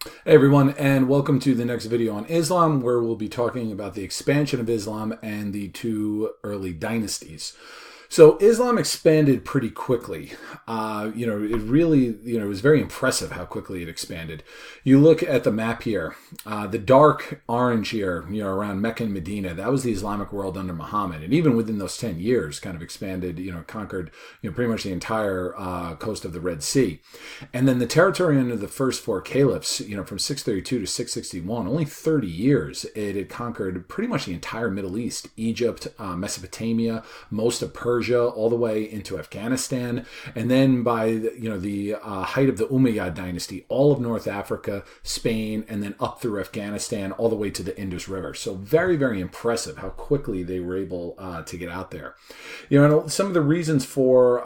Hey everyone, and welcome to the next video on Islam, where we'll be talking about the expansion of Islam and the two early dynasties. So Islam expanded pretty quickly. It was very impressive how quickly it expanded. You look at the map here, the dark orange here, around Mecca and Medina, that was the Islamic world under Muhammad. And even within those 10 years, kind of expanded, conquered, pretty much the entire coast of the Red Sea. And then the territory under the first four caliphs, from 632 to 661, only 30 years, it had conquered pretty much the entire Middle East, Egypt, Mesopotamia, most of Persia, all the way into Afghanistan, and then by the height of the Umayyad dynasty, all of North Africa, Spain, and then up through Afghanistan, all the way to the Indus River. So very, very impressive how quickly they were able to get out there. And some of the reasons for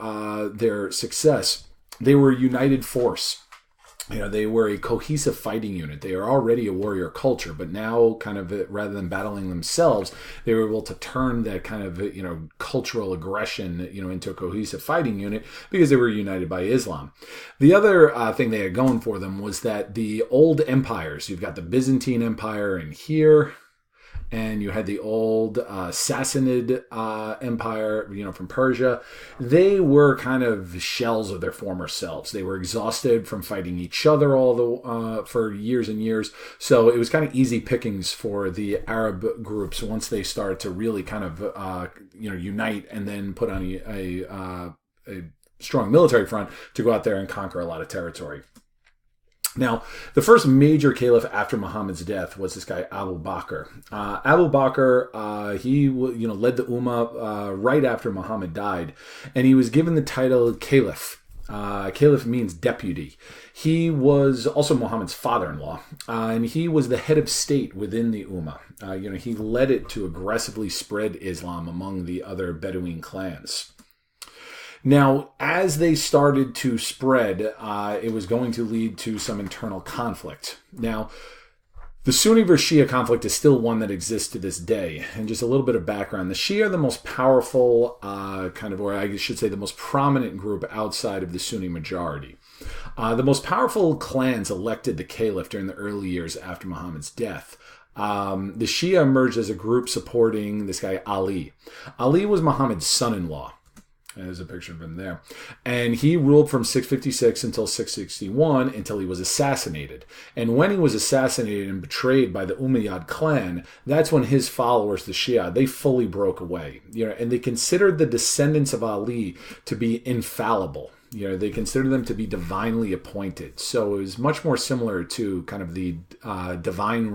their success: they were a united force. They were a cohesive fighting unit. They are already a warrior culture, but now kind of rather than battling themselves, they were able to turn that kind of, cultural aggression, into a cohesive fighting unit because they were united by Islam. The other thing they had going for them was that the old empires, you've got the Byzantine Empire in here, and you had the old Sassanid Empire, from Persia. They were kind of shells of their former selves. They were exhausted from fighting each other for years and years. So it was kind of easy pickings for the Arab groups once they started to really kind of unite and then put on a strong military front to go out there and conquer a lot of territory. Now, the first major caliph after Muhammad's death was this guy Abu Bakr. Abu Bakr, he led the Ummah right after Muhammad died, and he was given the title Caliph. Caliph means deputy. He was also Muhammad's father-in-law, and he was the head of state within the Ummah. He led it to aggressively spread Islam among the other Bedouin clans. Now, as they started to spread, it was going to lead to some internal conflict. Now, the Sunni versus Shia conflict is still one that exists to this day. And just a little bit of background. The Shia are the most powerful or I should say the most prominent group outside of the Sunni majority. The most powerful clans elected the caliph during the early years after Muhammad's death. The Shia emerged as a group supporting this guy Ali. Ali was Muhammad's son-in-law. There's a picture of him there. And he ruled from 656 until 661 until he was assassinated. And when he was assassinated and betrayed by the Umayyad clan, that's when his followers, the Shia, they fully broke away. And they considered the descendants of Ali to be infallible. They considered them to be divinely appointed. So it was much more similar to kind of the divine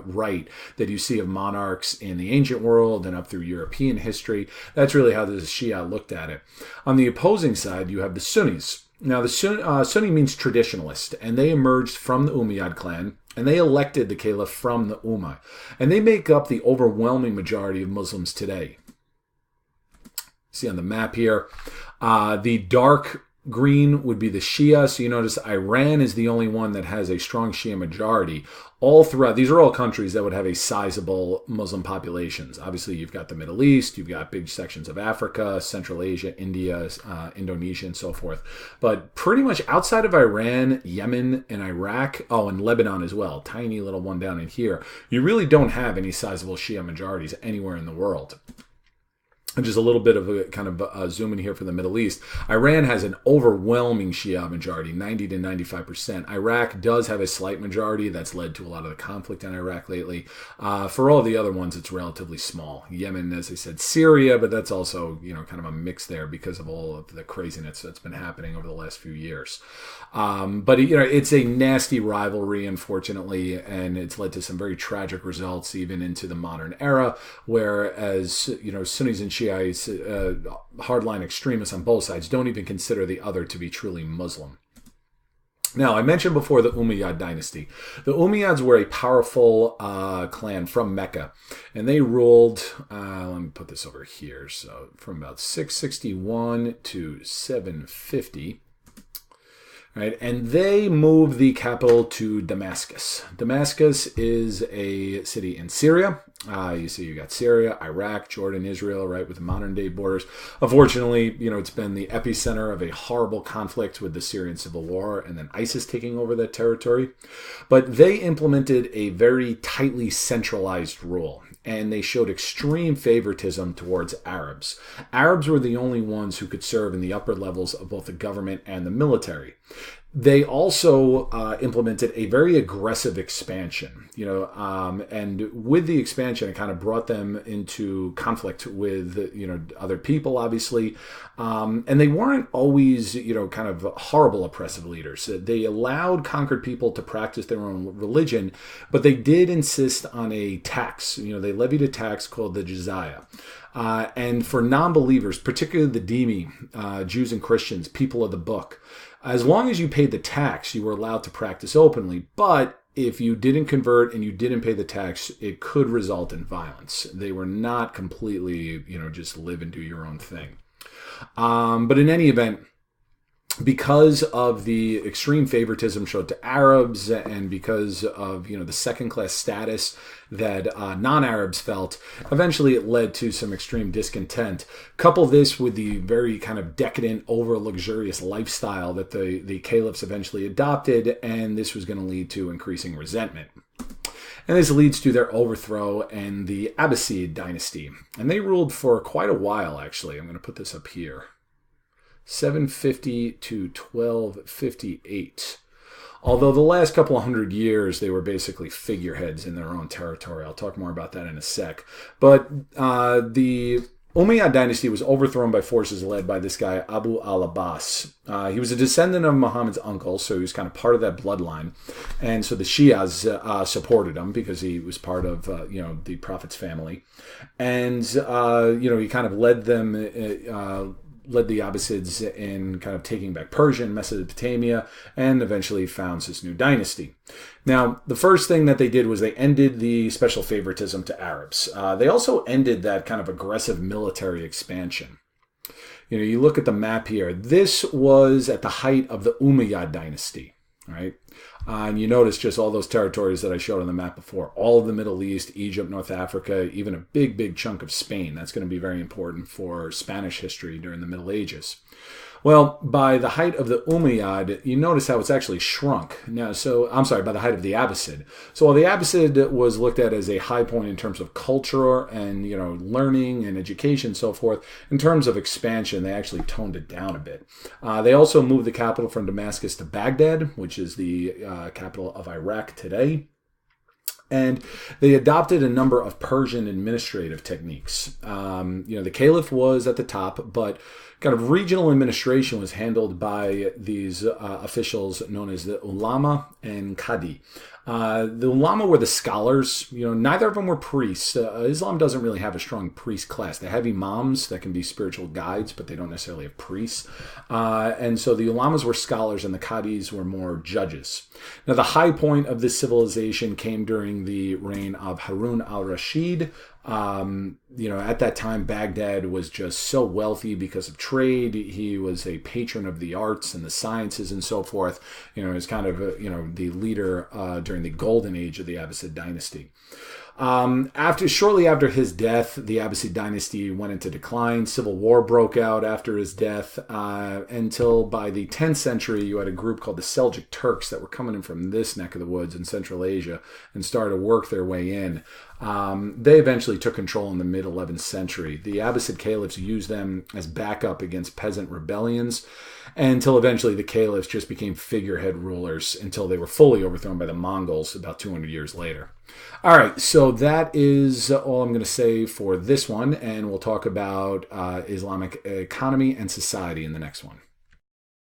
right that you see of monarchs in the ancient world and up through European history. That's really how the Shia looked at it. On the opposing side, you have the Sunnis. Now, the Sunni means traditionalist, and they emerged from the Umayyad clan, and they elected the caliph from the Ummah. And they make up the overwhelming majority of Muslims today. See on the map here, the dark green would be the Shia. So you notice Iran is the only one that has a strong Shia majority. All throughout, these are all countries that would have a sizable Muslim populations. Obviously, you've got the Middle East, you've got big sections of Africa, Central Asia, India, Indonesia, and so forth. But pretty much outside of Iran, Yemen, and Iraq, and Lebanon as well, tiny little one down in here, you really don't have any sizable Shia majorities anywhere in the world. And just a little bit of a kind of a zoom in here for the Middle East. Iran has an overwhelming Shia majority, 90 to 95%. Iraq does have a slight majority. That's led to a lot of the conflict in Iraq lately. For all the other ones, it's relatively small. Yemen, as I said, Syria, but that's also, kind of a mix there because of all of the craziness that's been happening over the last few years. But it's a nasty rivalry, unfortunately, and it's led to some very tragic results even into the modern era, whereas, Sunnis and Shiites, hardline extremists on both sides, don't even consider the other to be truly Muslim. Now, I mentioned before the Umayyad dynasty. The Umayyads were a powerful clan from Mecca, and they ruled, let me put this over here, so from about 661 to 750. Right, and they moved the capital to Damascus. Damascus is a city in Syria, You see, you got Syria, Iraq, Jordan, Israel, right, with the modern day borders. Unfortunately, it's been the epicenter of a horrible conflict with the Syrian civil war and then ISIS taking over that territory. But they implemented a very tightly centralized rule, and they showed extreme favoritism towards Arabs. Arabs were the only ones who could serve in the upper levels of both the government and the military. They also implemented a very aggressive expansion, and with the expansion, it kind of brought them into conflict with, other people, obviously. And they weren't always, kind of horrible oppressive leaders. They allowed conquered people to practice their own religion, but they did insist on a tax. They levied a tax called the jizya. And for non-believers, particularly the dhimmi, Jews and Christians, people of the book, as long as you paid the tax, you were allowed to practice openly. But if you didn't convert and you didn't pay the tax, it could result in violence. They were not completely, just live and do your own thing. But in any event, because of the extreme favoritism showed to Arabs and because of, the second-class status that non-Arabs felt, eventually it led to some extreme discontent. Couple this with the very kind of decadent, over-luxurious lifestyle that the caliphs eventually adopted, and this was going to lead to increasing resentment. And this leads to their overthrow and the Abbasid dynasty. And they ruled for quite a while, actually. I'm going to put this up here. 750 to 1258. Although the last couple of hundred years, they were basically figureheads in their own territory. I'll talk more about that in a sec. But the Umayyad dynasty was overthrown by forces led by this guy, Abu al-Abbas. He was a descendant of Muhammad's uncle, so he was kind of part of that bloodline. And so the Shias supported him because he was part of, the Prophet's family. And, he kind of led them... led the Abbasids in kind of taking back Persia and Mesopotamia, and eventually founds this new dynasty. Now, the first thing that they did was they ended the special favoritism to Arabs. They also ended that kind of aggressive military expansion. You look at the map here. This was at the height of the Umayyad dynasty, right? And you notice just all those territories that I showed on the map before. All of the Middle East, Egypt, North Africa, even a big, big chunk of Spain. That's going to be very important for Spanish history during the Middle Ages. Well, by the height of the Umayyad, you notice how it's actually shrunk. Now, by the height of the Abbasid. So while the Abbasid was looked at as a high point in terms of culture and, learning and education and so forth, in terms of expansion, they actually toned it down a bit. They also moved the capital from Damascus to Baghdad, which is the capital of Iraq today. And they adopted a number of Persian administrative techniques. The caliph was at the top, but kind of regional administration was handled by these officials known as the ulama and qadi. The ulama were the scholars. Neither of them were priests. Islam doesn't really have a strong priest class. They have imams that can be spiritual guides, but they don't necessarily have priests. And so the ulamas were scholars and the qadis were more judges. Now, the high point of this civilization came during the reign of Harun al-Rashid. At that time, Baghdad was just so wealthy because of trade. He was a patron of the arts and the sciences and so forth. He was kind of, the leader during the golden age of the Abbasid dynasty. Shortly after his death, the Abbasid dynasty went into decline. Civil war broke out after his death, until by the 10th century, you had a group called the Seljuk Turks that were coming in from this neck of the woods in Central Asia and started to work their way in. They eventually took control in the mid-11th century. The Abbasid caliphs used them as backup against peasant rebellions, until eventually the caliphs just became figurehead rulers until they were fully overthrown by the Mongols about 200 years later. All right, so that is all I'm going to say for this one, and we'll talk about Islamic economy and society in the next one.